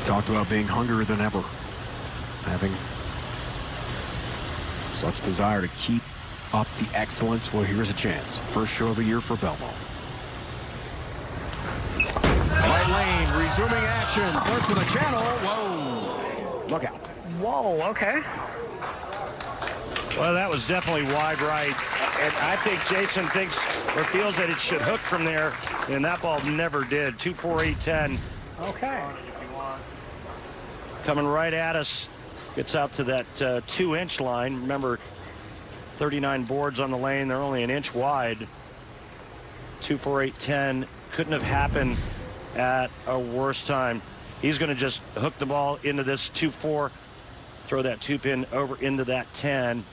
Talked about being hungrier than ever. Having such desire to keep up the excellence. Well, here's a chance. First show of the year for Belmonte. Right lane, resuming action. Flirts with a channel. Whoa. Look out. Whoa, okay. Well, that was definitely wide right. And I think Jason thinks or feels that it should hook from there, and that ball never did. 2-4-8-10. Okay. Coming right at us. Gets out to that 2-inch line. Remember, 39 boards on the lane. They're only an inch wide. 2-4-8-10. Couldn't have happened at a worse time. He's going to just hook the ball into this 2-4. Throw that 2-pin over into that 10.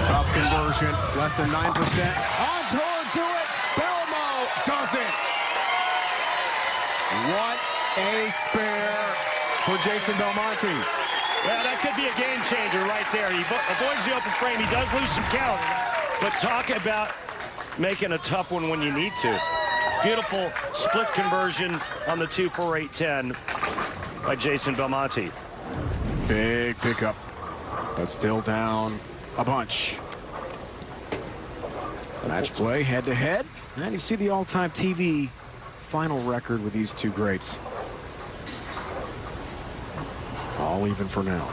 Tough conversion. Less than 9%. On tour, do it. Belmonte does it. What a spare for Jason Belmonte. Well, that could be a game changer right there. He avoids the open frame. He does lose some count. But talk about making a tough one when you need to. Beautiful split conversion on the 2-4-8-10 by Jason Belmonte. Big pickup, but still down a bunch. Match play head-to-head. And you see the all-time TV final record with these two greats. All even for now.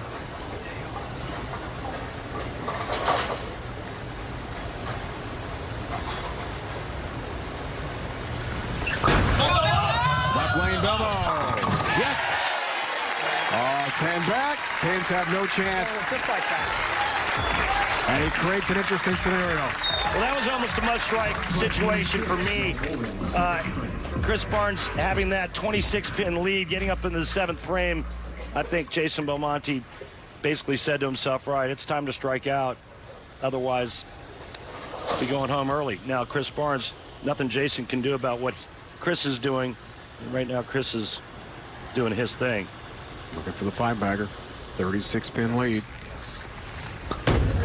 Left lane, Belmonte. Yes. 10 back. Pins have no chance. Just like that. And he creates an interesting scenario. Well, that was almost a must-strike situation for me. Chris Barnes having that 26-pin lead, getting up into the 7th frame. I think Jason Belmonte basically said to himself, right, it's time to strike out. Otherwise, I'll be going home early. Now, Chris Barnes, nothing Jason can do about what Chris is doing. And right now, Chris is doing his thing. Looking for the 5-bagger. 36-pin lead.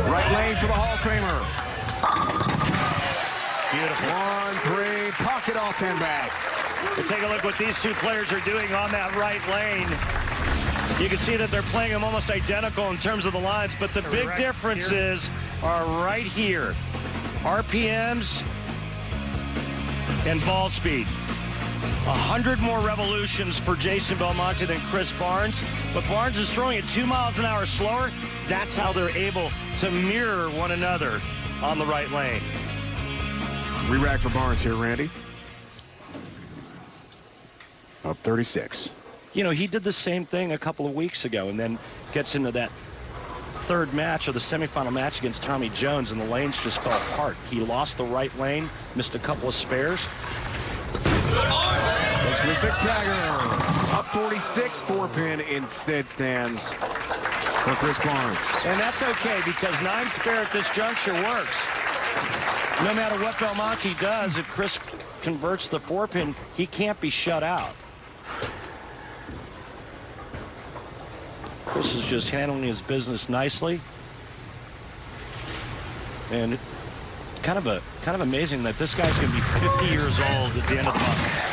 Right lane for the Hall of Famer. Beautiful. 1-3, pocket all 10 back. But take a look what these two players are doing on that right lane. You can see that they're playing them almost identical in terms of the lines, but the big differences are right here. RPMs and ball speed. 100 more revolutions for Jason Belmonte than Chris Barnes, but Barnes is throwing it 2 miles an hour slower. That's how they're able to mirror one another on the right lane. Re-rack for Barnes here, Randy. Up 36. You know, he did the same thing a couple of weeks ago and then gets into that third match or the semifinal match against Tommy Jones, and the lanes just fell apart. He lost the right lane, missed a couple of spares. Looks for the 6-bagger. Up 46, 4-pin instead stands for Chris Barnes. And that's okay because 9 spare at this juncture works. No matter what Belmonte does, if Chris converts the 4-pin, he can't be shut out. Chris is just handling his business nicely. And kind of amazing that this guy's going to be 50 years old at the end of the month.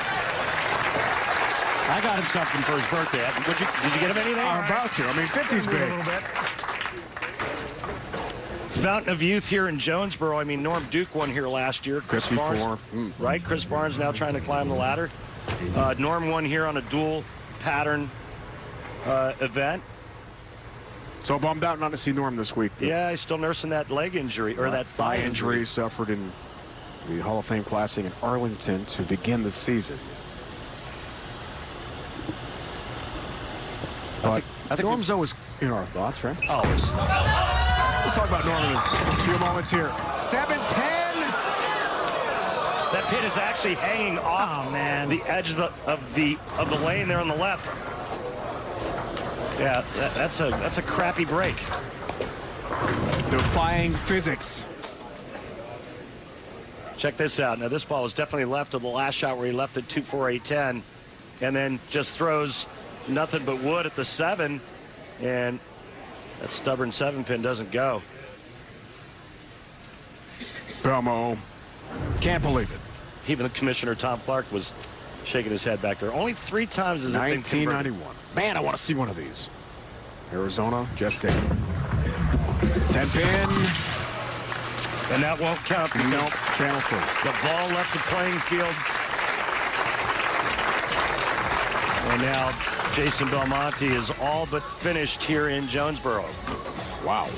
I got him something for his birthday. Did you get him anything? I'm about to. I mean, 50's big. A little bit. Fountain of Youth here in Jonesboro. I mean, Norm Duke won here last year. Chris 54. Barnes, right? Chris Barnes now trying to climb the ladder. Norm won here on a dual pattern event. So bummed out not to see Norm this week. Yeah, he's still nursing that leg injury or that thigh injury. Suffered in the Hall of Fame Classic in Arlington to begin the season. But I think Norm's always in our thoughts, right? Always. We'll talk about Norm in a few moments here. 7-10. That pin is actually hanging off the edge of the lane there on the left. Yeah, that's a crappy break. Defying physics. Check this out. Now, this ball was definitely left of the last shot where he left it 2-4-8-10, and then just throws nothing but wood at the 7, and that stubborn 7-pin doesn't go. Belmonte can't believe it. Even the commissioner, Tom Clark, was shaking his head back there. Only 3 times has it been converted. 1991. Man, I want to see one of these. Arizona, just a 10-pin. And that won't count. Nope, channel 3. The ball left the playing field. And now Jason Belmonte is all but finished here in Jonesboro. Wow.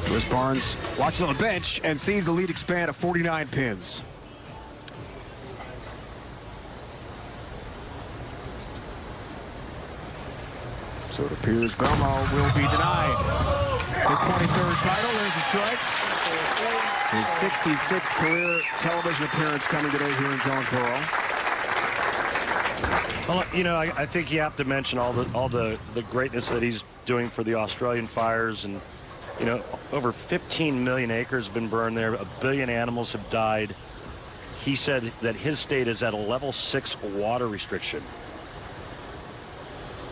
Chris Barnes watches on the bench and sees the lead expand to 49 pins. So it appears Belmo will be denied his 23rd title. There's a strike. His 66th career television appearance coming today here in Jonesboro. Well, you know, I think you have to mention all the greatness that he's doing for the Australian fires. And, you know, over 15 million acres have been burned there. 1 billion animals have died. He said that his state is at a level 6 water restriction.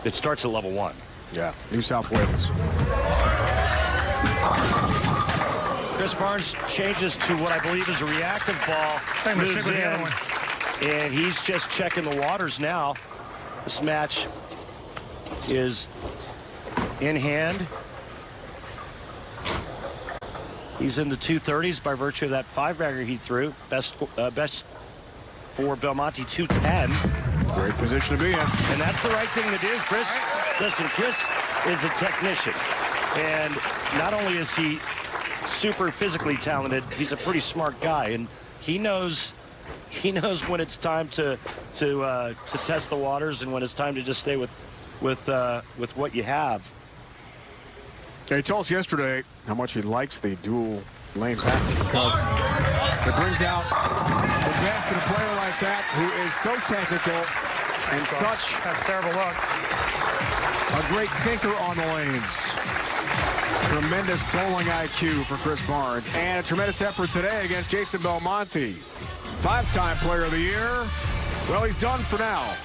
It starts at level 1. Yeah, New South Wales. Chris Barnes changes to what I believe is a reactive ball. Moves in, and he's just checking the waters now. This match is in hand. He's in the 230s by virtue of that 5-bagger he threw. Best for Belmonte, 210. Great position to be in. And that's the right thing to do, Chris. Listen, Chris is a technician. And not only is he super physically talented, he's a pretty smart guy. And he knows when it's time to test the waters and when it's time to just stay with what you have. Yeah, he told us yesterday how much he likes the dual lane pattern because it brings out the best in a player like that who is so technical and such a terrible look. A great thinker on the lanes. Tremendous bowling IQ for Chris Barnes and a tremendous effort today against Jason Belmonte. 5-time player of the year. Well, he's done for now.